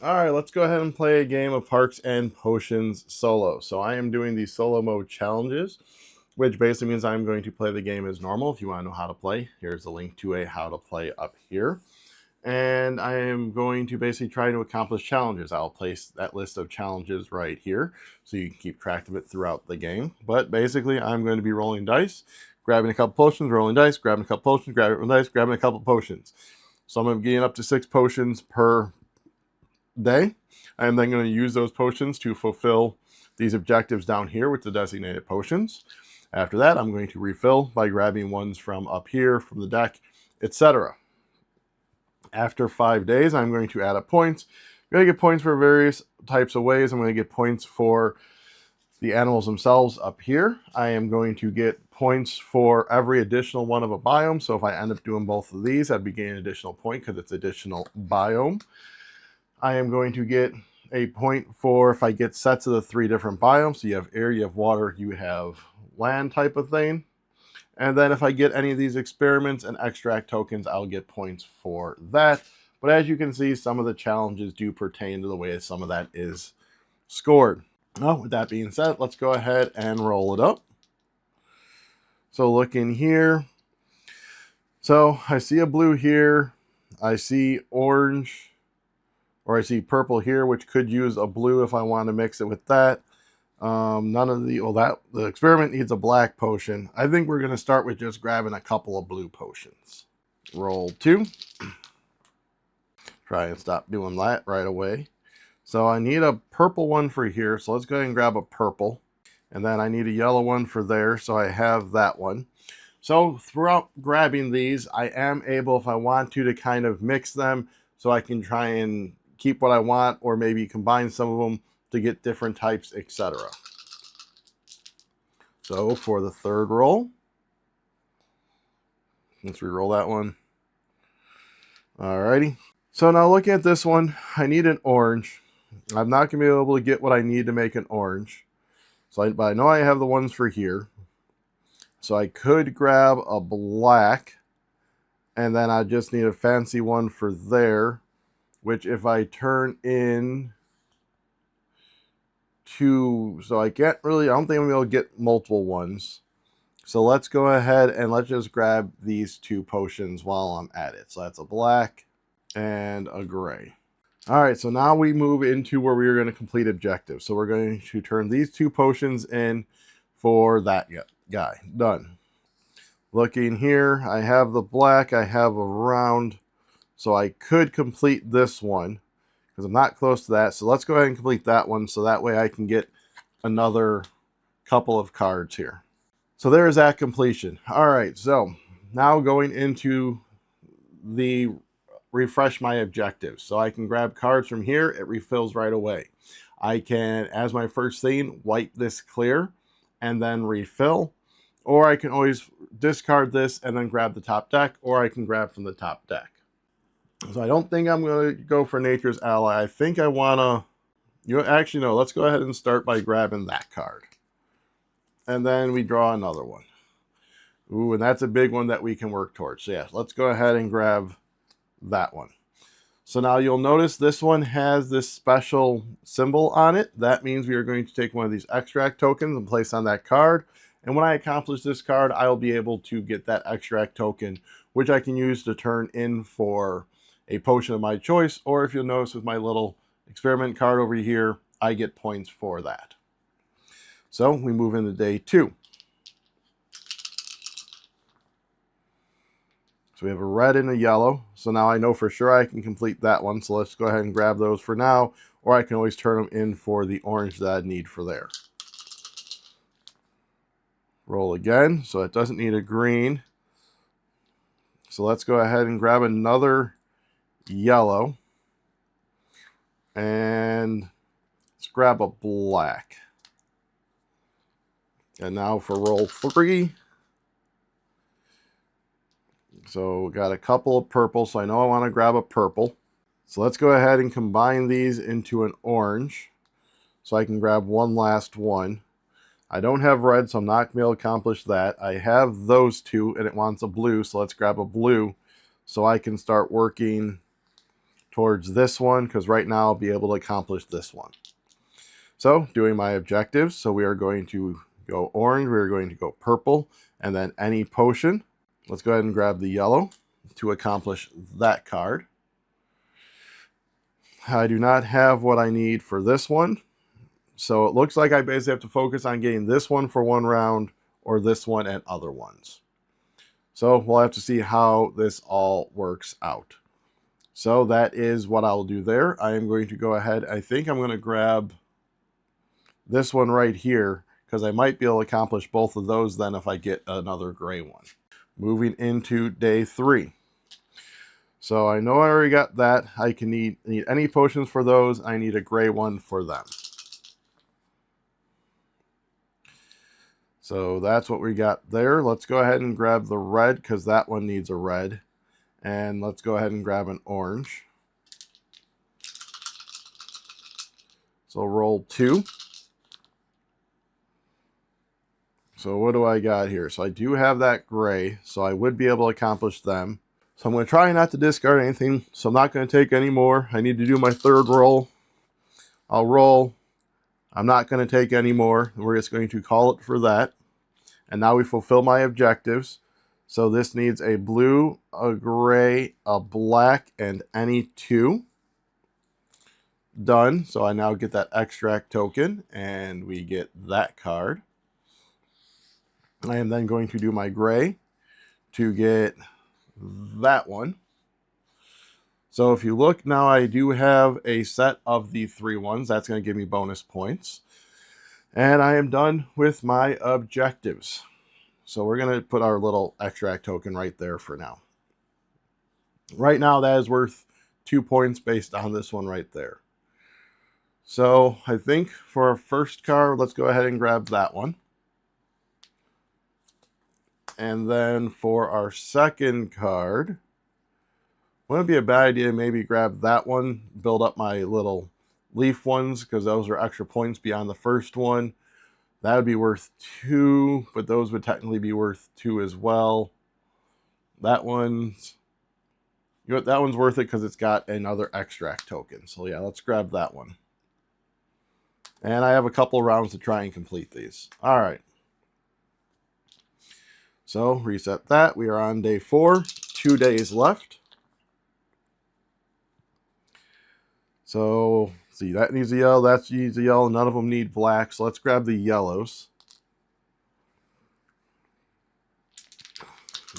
All right, let's go ahead and play a game of Parks and Potions solo. So I am doing the solo mode challenges, which basically means I'm going to play the game as normal. If you want to know how to play, here's a link to a how to play up here. And I am going to basically try to accomplish challenges. I'll place that list of challenges right here so you can keep track of it throughout the game. But basically, I'm going to be rolling dice, grabbing a couple potions, rolling dice, grabbing a couple potions, grabbing dice, grabbing a couple potions. So I'm going to be getting up to 6 potions per day. I am then going to use those potions to fulfill these objectives down here with the designated potions. After that, I'm going to refill by grabbing ones from up here, from the deck, etc. After 5 days, I'm going to add up points. I'm going to get points for various types of ways. I'm going to get points for the animals themselves up here. I am going to get points for every additional one of a biome. So if I end up doing both of these, I'd be getting an additional point because it's additional biome. I am going to get a point for if I get sets of the 3 different biomes. So you have air, you have water, you have land type of thing. And then if I get any of these experiments and extract tokens, I'll get points for that. But as you can see, some of the challenges do pertain to the way some of that is scored. Well, with that being said, let's go ahead and roll it up. So looking here. So I see a blue here. I see orange. Or I see purple here, which could use a blue if I want to mix it with that. None of the experiment needs a black potion. I think we're going to start with just grabbing a couple of blue potions. Roll 2. Try and stop doing that right away. So I need a purple one for here. So let's go ahead and grab a purple. And then I need a yellow one for there. So I have that one. So throughout grabbing these, I am able, if I want to kind of mix them so I can try and keep what I want, or maybe combine some of them to get different types, etc. So for the third roll, let's re-roll that one. Alrighty. So now looking at this one, I need an orange. I'm not going to be able to get what I need to make an orange. But I know I have the ones for here. So I could grab a black, and then I just need a fancy one for there, which if I turn in to, so I don't think I'm going to be able to get multiple ones. So let's go ahead and let's just grab these 2 potions while I'm at it. So that's a black and a gray. All right, so now we move into where we are going to complete objectives. So we're going to turn these 2 potions in for that guy. Done. Looking here, I have the black, I have a round. So I could complete this one because I'm not close to that. So let's go ahead and complete that one so that way I can get another couple of cards here. So there is that completion. All right, so now going into the refresh my objectives. So I can grab cards from here. It refills right away. I can, as my first thing, wipe this clear and then refill. Or I can always discard this and then grab the top deck, or I can grab from the top deck. So I don't think I'm going to go for Nature's Ally. I think I want to, actually no, let's go ahead and start by grabbing that card. And then we draw another one. Ooh, and that's a big one that we can work towards. So yeah, let's go ahead and grab that one. So now you'll notice this one has this special symbol on it. That means we are going to take one of these extract tokens and place on that card. And when I accomplish this card, I'll be able to get that extract token, which I can use to turn in for a potion of my choice, or if you'll notice with my little experiment card over here, I get points for that. So we move into day 2. So we have a red and a yellow. So now I know for sure I can complete that one. So let's go ahead and grab those for now, or I can always turn them in for the orange that I need for there. Roll again. So it doesn't need a green. So let's go ahead and grab another yellow, and let's grab a black. And now for roll 3. So we got a couple of purple, so I know I want to grab a purple. So let's go ahead and combine these into an orange so I can grab one last one. I don't have red, so I'm not going to be able to accomplish that. I have those 2, and it wants a blue, so let's grab a blue so I can start working towards this one, because right now I'll be able to accomplish this one. So doing my objectives, so we are going to go orange, we're going to go purple, and then any potion. Let's go ahead and grab the yellow to accomplish that card. I do not have what I need for this one, so it looks like I basically have to focus on getting this one for one round or this one and other ones. So we'll have to see how this all works out. So that is what I'll do there. I am going to go ahead. I think I'm going to grab this one right here, because I might be able to accomplish both of those then if I get another gray one. Moving into day 3. So I know I already got that. I can need any potions for those. I need a gray one for them. So that's what we got there. Let's go ahead and grab the red, because that one needs a red. And let's go ahead and grab an orange. So roll 2. So what do I got here? So I do have that gray, so I would be able to accomplish them. So I'm going to try not to discard anything, so I'm not going to take any more. I need to do my 3rd roll. I'll roll. I'm not going to take any more. We're just going to call it for that. And now we fulfill my objectives. So this needs a blue, a gray, a black, and any 2. Done. So I now get that extract token, and we get that card. I am then going to do my gray to get that one. So if you look now, I do have a set of the 3 ones. That's going to give me bonus points. And I am done with my objectives. So we're going to put our little extract token right there for now. Right now, that is worth 2 points based on this one right there. So I think for our first card, let's go ahead and grab that one. And then for our second card, wouldn't it be a bad idea to maybe grab that one, build up my little leaf ones, because those are extra points beyond the first one. That would be worth 2, but those would technically be worth 2 as well. That one's, you know what, that one's worth it because it's got another extract token. So yeah, let's grab that one. And I have a couple rounds to try and complete these. All right. So reset that. We are on day 4, 2 days left. So see, that needs a yellow, that needs a yellow, none of them need black. So let's grab the yellows.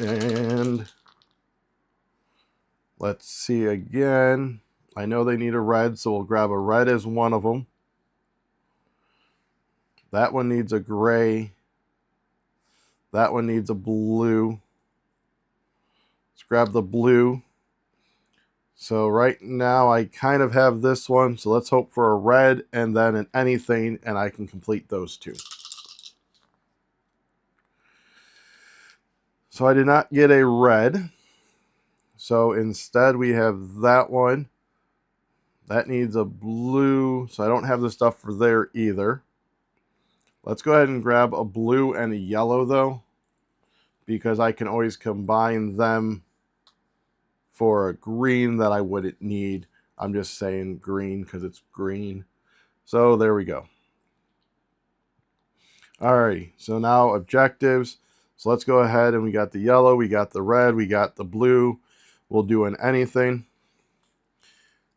And let's see again. I know they need a red, so we'll grab a red as one of them. That one needs a gray. That one needs a blue. Let's grab the blue. So right now I kind of have this one. So let's hope for a red and then an anything, and I can complete those 2. So I did not get a red. So instead we have that one. That needs a blue. So I don't have the stuff for there either. Let's go ahead and grab a blue and a yellow though, because I can always combine them for a green that I wouldn't need. I'm just saying green because it's green. So there we go. Alrighty, so now objectives. So let's go ahead, and we got the yellow, we got the red, we got the blue. We'll do an anything.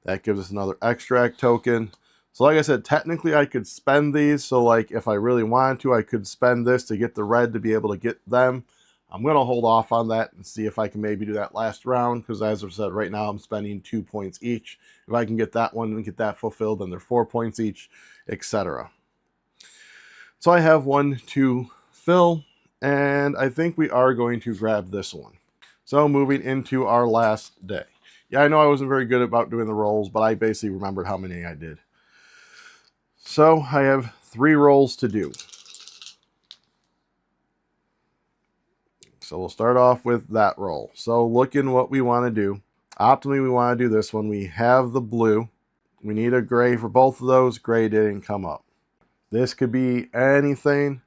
That gives us another extract token. So like I said, technically I could spend these. So like if I really wanted to, I could spend this to get the red to be able to get them. I'm going to hold off on that and see if I can maybe do that last round, because as I said, right now I'm spending 2 points each. If I can get that one and get that fulfilled, then they're 4 points each, etc. So I have one to fill, and I think we are going to grab this one. So moving into our last day. Yeah, I know I wasn't very good about doing the rolls, but I basically remembered how many I did. So I have 3 rolls to do. So we'll start off with that roll. So looking what we want to do. Optimally, we want to do this one. We have the blue. We need a gray for both of those. Gray didn't come up. This could be anything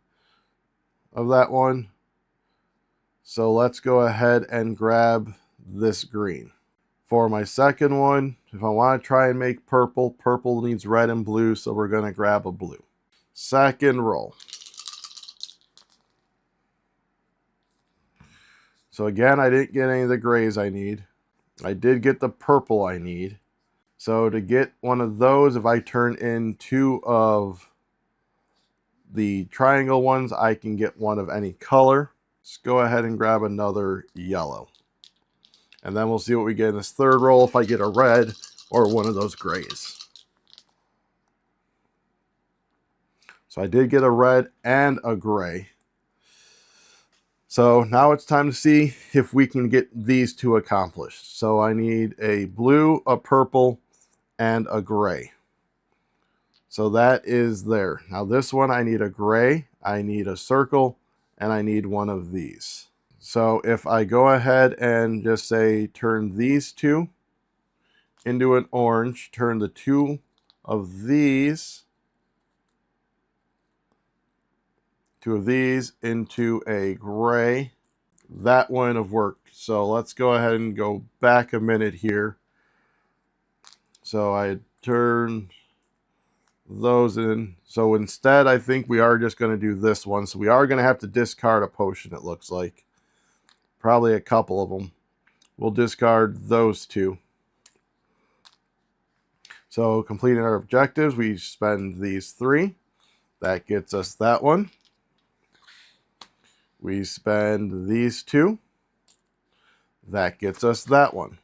of that one. So let's go ahead and grab this green. For my second one, if I want to try and make purple, purple needs red and blue, so we're going to grab a blue. Second roll. So again, I didn't get any of the grays I need. I did get the purple I need. So to get one of those, if I turn in 2 of the triangle ones, I can get one of any color. Let's go ahead and grab another yellow. And then we'll see what we get in this third roll if I get a red or one of those grays. So I did get a red and a gray. So now it's time to see if we can get these two accomplished. So I need a blue, a purple, and a gray. So that is there. Now this one, I need a gray, I need a circle, and I need one of these. So if I go ahead and just say turn these two into an orange, turn the 2 of these into a gray, that wouldn't have worked. So let's go ahead and go back a minute here. So I turn those in. So instead, I think we are just going to do this one. So we are going to have to discard a potion, it looks like. Probably a couple of them. We'll discard those 2. So completing our objectives, we spend these 3. That gets us that one. We spend these 2. That gets us that one.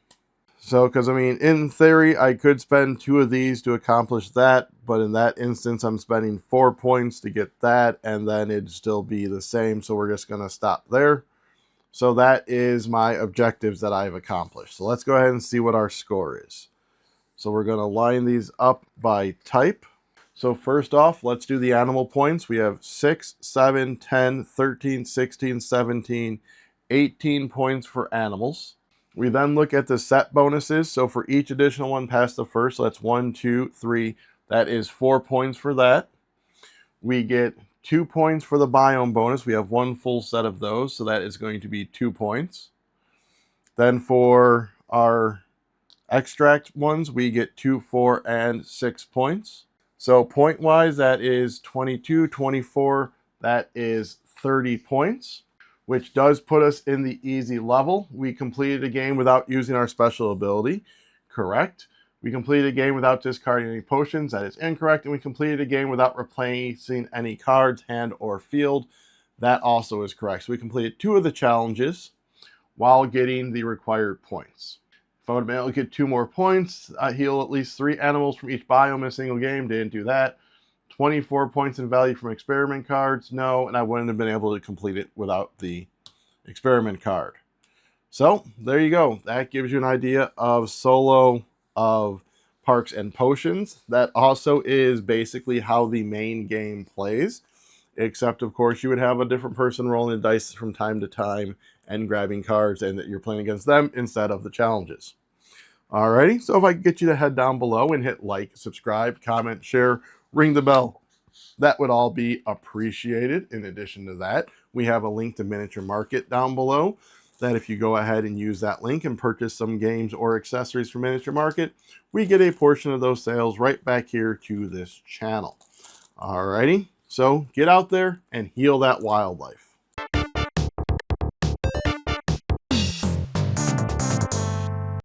So, because I mean, in theory, I could spend 2 of these to accomplish that, but in that instance, I'm spending 4 points to get that, and then it'd still be the same, so we're just going to stop there. So that is my objectives that I've accomplished. So let's go ahead and see what our score is. So we're going to line these up by type. So first off, let's do the animal points. We have 6, 7, 10, 13, 16, 17, 18 points for animals. We then look at the set bonuses. So for each additional one past the first, so that's 1, 2, 3. That is 4 points for that. We get 2 points for the biome bonus. We have 1 full set of those, so that is going to be 2 points. Then for our extract ones, we get 2, 4, and 6 points. So point-wise, that is 22, 24. That is 30 points, which does put us in the easy level. We completed a game without using our special ability. Correct. We completed a game without discarding any potions. That is incorrect. And we completed a game without replacing any cards, hand or field. That also is correct. So we completed 2 of the challenges while getting the required points. If I would have been able to get 2 more points, heal at least 3 animals from each biome in a single game. Didn't do that. 24 points in value from experiment cards. No, and I wouldn't have been able to complete it without the experiment card. So there you go. That gives you an idea of solo of Parks and Potions. That also is basically how the main game plays, except of course you would have a different person rolling the dice from time to time and grabbing cards, and that you're playing against them instead of the challenges. Alrighty, so if I could get you to head down below and hit like, subscribe, comment, share, ring the bell, that would all be appreciated. In addition to that, we have a link to Miniature Market down below, that if you go ahead and use that link and purchase some games or accessories for Miniature Market, we get a portion of those sales right back here to this channel. Alrighty, so get out there and heal that wildlife.